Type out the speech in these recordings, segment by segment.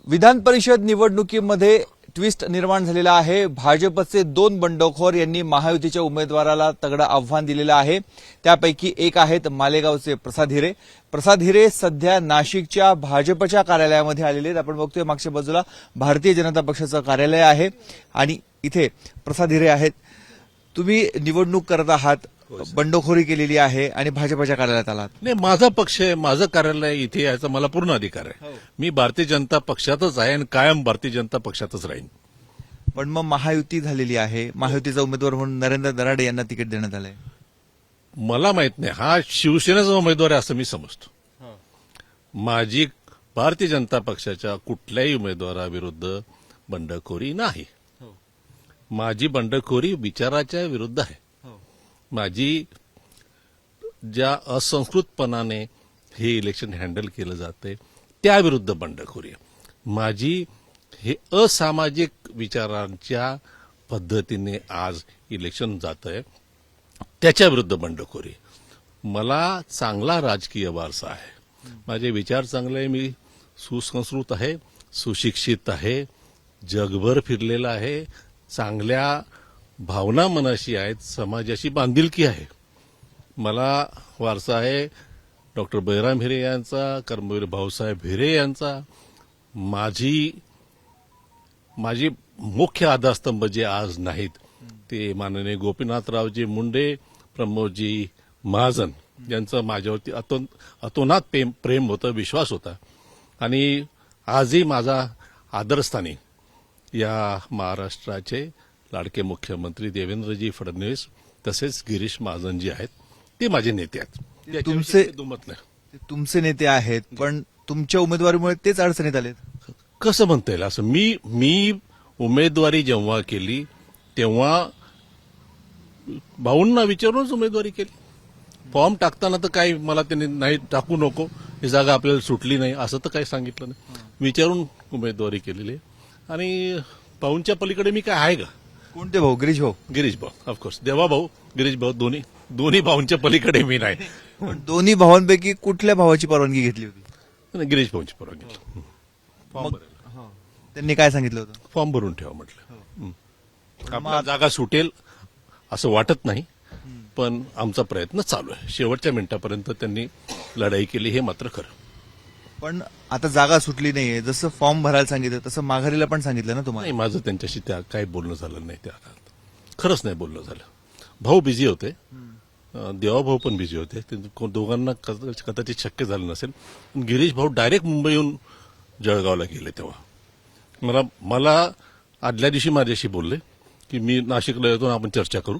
विधान परिषद निवडणुकीमध्ये ट्विस्ट निर्माण झालेला आहे। भाजपचे 2 बंडखोर यांनी महायुतीच्या उमेदवाराला तगडं आव्हान दिलेलं आहे। त्यापैकी एक आहेत मालेगावचे प्रसाद हिरे। प्रसाद हिरे सध्या नाशिकच्या भाजपच्या कार्यालयामध्ये आलेले आहेत। आपण बघतोय मागच्या बाजूला भारतीय जनता पक्षाचं कार्यालय आहे आणि इथे प्रसाद हिरे आहेत। तुम्ही निवडणूक करत आहात, बंडखोरी केलेली आहे आणि भाजपच्या कार्यालयात आलात। नाही, माझा पक्ष आहे, माझं कार्यालय इथे यायचा मला पूर्ण अधिकार आहे। मी भारतीय जनता पक्षातच आहे आणि कायम भारतीय जनता पक्षातच राहीन। पण मग महायुती झालेली आहे, महायुतीचा उमेदवार म्हणून नरेंद्र दराडे यांना तिकीट देण्यात आलंय। मला माहित नाही, हा शिवसेनेचा उमेदवार आहे असं मी समजतो। माझी भारतीय जनता पक्षाच्या कुठल्याही उमेदवाराविरुद्ध बंडखोरी नाही। माझी बंडखोरी विचाराच्या विरुद्ध आहे। माझी ज्या असंस्कृतपणाने हे इलेक्शन हँडल केलं जाते त्याविरुद्ध बंडखोरी आहे। माझी हे असामाजिक विचारांच्या पद्धतीने आज इलेक्शन जात आहे त्याच्याविरुद्ध बंडखोरी। मला चांगला राजकीय वारसा आहे, माझे विचार चांगले आहे, मी सुसंस्कृत आहे, सुशिक्षित आहे, जगभर फिरलेला आहे, चांगल्या भावना मनाशी आहेत, समाजाशी बांधिलकी आहे। मला वारसा आहे डॉक्टर बैराम हिरे यांचा, कर्मवीर भाऊसाहेब हिरे यांचा। माझी मुख्य आधारस्तंभ जे आज नाहीत ते माननीय गोपीनाथरावजी मुंडे, प्रमोदजी महाजन यांचं माझ्यावरती अतोनात प्रेम होतं, विश्वास होता आणि आजही माझा आदरस्थानी या महाराष्ट्राचे लाडके मुख्यमंत्री देवेंद्रजी फडणवीस तसेच गिरीश महाजनजी आहेत, ते माझे नेते आहेत। तुमचे नेते आहेत, पण तुमच्या उमेदवारीमुळे तेच अडचणीत आलेत कसं म्हणता येईल असं? मी उमेदवारी जेव्हा केली तेव्हा भाऊंना विचारूनच उमेदवारी केली। फॉर्म टाकताना तर काही मला त्यांनी नाही टाकू नको, ही जागा आपल्याला सुटली नाही असं तर काही सांगितलं नाही, विचारून उमेदवारी केलेली आहे। आणि भाऊंच्या पलीकडे मी काय आहे का? कोणते भाऊ? गिरीश भाऊ? गिरीश भाऊ, ऑफकोर्स, देवा भाऊ, गिरीश भाऊ, दोन्ही भाऊंच्या पलीकडे मी नाही। पण दोन्ही भावांपैकी कुठल्या भावाची परवानगी घेतली होती? गिरीश भाऊंची परवानगी। फॉर्म त्यांनी काय सांगितलं होतं? फॉर्म भरून ठेवा म्हटलं। आपला जागा सुटेल असं वाटत नाही, पण आमचा प्रयत्न चालू आहे। शेवटच्या मिनिटापर्यंत त्यांनी लढाई केली, हे मात्र खरं। पण आता जागा सुटली नाहीये, जसं फॉर्म भरायला सांगितलं तसं माघारीला पण सांगितलं ना तुम्हाला? नाही, माझं त्यांच्याशी त्या काही बोलणं झालं नाही, त्या खरंच नाही बोलणं झालं। भाऊ बिझी होते, देवाभाऊ पण बिझी होते, दोघांना कदाचित शक्य झालं नसेल। पण गिरीश भाऊ डायरेक्ट मुंबईहून जळगावला गेले तेव्हा मला आदल्या दिवशी माझ्याशी बोलले की मी नाशिकला येतो, आपण चर्चा करू।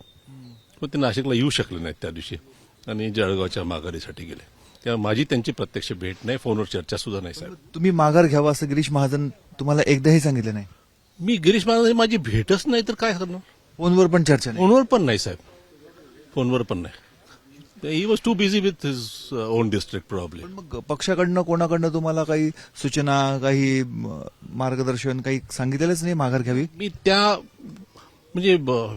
पण ते नाशिकला येऊ शकले नाहीत त्या दिवशी आणि जळगावच्या माघारीसाठी गेले, तेव्हा माझी त्यांची प्रत्यक्ष भेट नाही, फोनवर चर्चा सुद्धा नाही। साहेब, तुम्ही माघार घ्यावा असं गिरीश महाजन तुम्हाला एकदाही सांगितलं नाही? मी गिरीश महाजन माझी भेटच नाही तर काय करणार? फोनवर पण चर्चा नाही? फोनवर पण नाही साहेब, फोनवर पण नाही। He was too busy with his own district problem. मग पक्षाकडनं कोणाकडनं तुम्हाला काही सूचना, काही मार्गदर्शन काही सांगितलेलंच नाही माघार घ्यावी?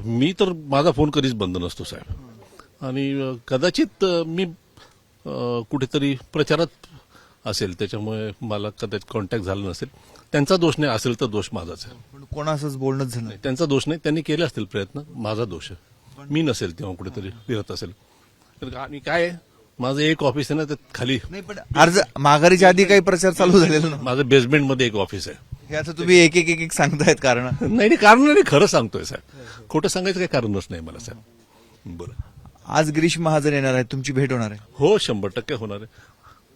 मी तर माझा फोन कधीच बंद नसतो साहेब, आणि कदाचित मी कुठेतरी प्रचारात असेल त्याच्यामुळे मला कदाचित कॉन्टॅक्ट झाला नसेल। त्यांचा दोष नाही, असेल तर दोष माझाच आहे। पण कोणाचंच बोलणंच झालं नाही? त्यांचा दोष नाही, त्यांनी केले असतील प्रयत्न, माझा दोष आहे। मी नसेल तेव्हा कुठेतरी फिरत असेल तर। आणि काय आहे, माझं एक ऑफिस आहे ना, त्यात खाली नाही, पण अर्ज माघारीच्या आधी काही प्रचार चालू झालेला ना? माझं बेसमेंटमध्ये एक ऑफिस आहे। हे आता तुम्ही एक एक एक सांगतायत कारण? नाही, कारण नाही, खरं सांगतोय साहेब, खोटं सांगायचं काही कारणच नाही मला साहेब। बरं, आज गिरीश महाजन येणार आहे, तुमची भेट होणार आहे? हो, 100% होणार आहे।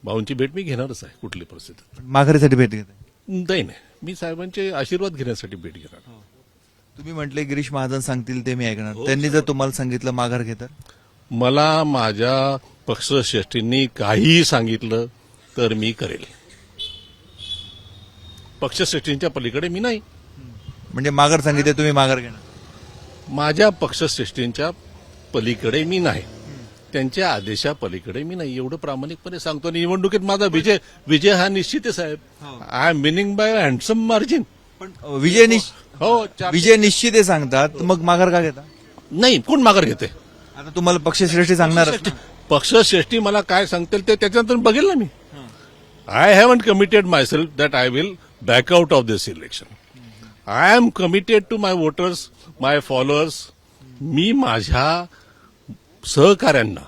भाऊंची भेट मी घेणारच आहे कुठली परिस्थितीत। माघारीसाठी भेट घेत? नाही, मी साहेबांचे आशीर्वाद घेण्यासाठी भेट घेणार। तुम्ही म्हटले गिरीश महाजन सांगतील ते मी ऐकणार, त्यांनी जर तुम्हाला सांगितलं माघार घेतात? मला माझ्या पक्षश्रेष्ठींनी काहीही सांगितलं तर मी करेल, पक्षश्रेष्ठींच्या पलीकडे मी नाही। म्हणजे माघार सांगितले तुम्ही माघार घेणार? माझ्या पक्षश्रेष्ठींच्या पलीकडे मी नाही, त्यांच्या आदेशा पलीकडे मी नाही, एवढं प्रामाणिकपणे सांगतो। आणि निवडणुकीत माझा विजय हा निश्चित आहे साहेब। I am winning by handsome margin. पण विजय निश्चित आहे सांगतात, मग माघार का घेता? नाही, कोण माघार घेते? आता तुम्हाला पक्षश्रेष्ठी सांगणार? पक्षश्रेष्ठी मला काय सांगतील ते त्याच्यानंतर बघेल ना मी। I haven't committed myself that I will back out of this election. I am committed to my voters, my followers. मी माझ्या सहकाऱ्यांना,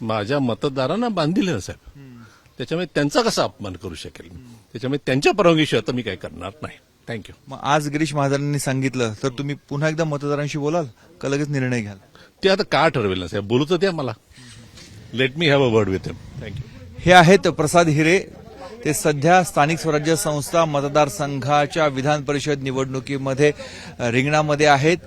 माझ्या मतदारांना बांधील ना साहेब. त्याच्यामुळे त्यांचा कसा अपमान करू शकेल? त्याच्यामुळे त्यांच्या परवानगीशिवाय आता मी काय करणार नाही. थँक्यू. मग आज गिरीश महाजनांनी सांगितलं तर तुम्ही पुन्हा एकदा मतदारांशी बोलाल का लगेच निर्णय घ्याल? ते आता का ठरवेल ना साहेब, बोलू तर द्या मला. Let me have a word with him. Thank you. हे आहेत प्रसाद हिरे. ते सध्या स्थानिक स्वराज्य संस्था मतदारसंघाच्या विधान परिषद निवडणुकीमध्ये रिंगणामध्ये आहेत.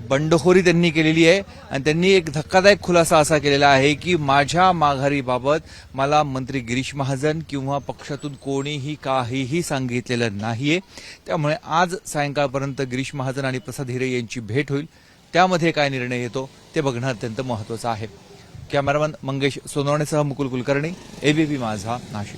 बंडखोरी त्यांनी केलेली आहे आणि त्यांनी एक धक्कादायक खुलासा असा केलेला आहे की माझ्या माघारीबाबत मला मंत्री गिरीश महाजन किंवा पक्षातून कोणीही काहीही सांगितलेलं नाहीये. त्यामुळे आज सायंकाळपर्यंत गिरीश महाजन आणि प्रसाद हिरे यांची भेट होईल. त्यामध्ये काय निर्णय येतो ते बघणं अत्यंत महत्वाचं आहे. कॅमेरामन मंगेश सोनवणेसह मुकुल कुलकर्णी, एबीपी माझा, नाशिक.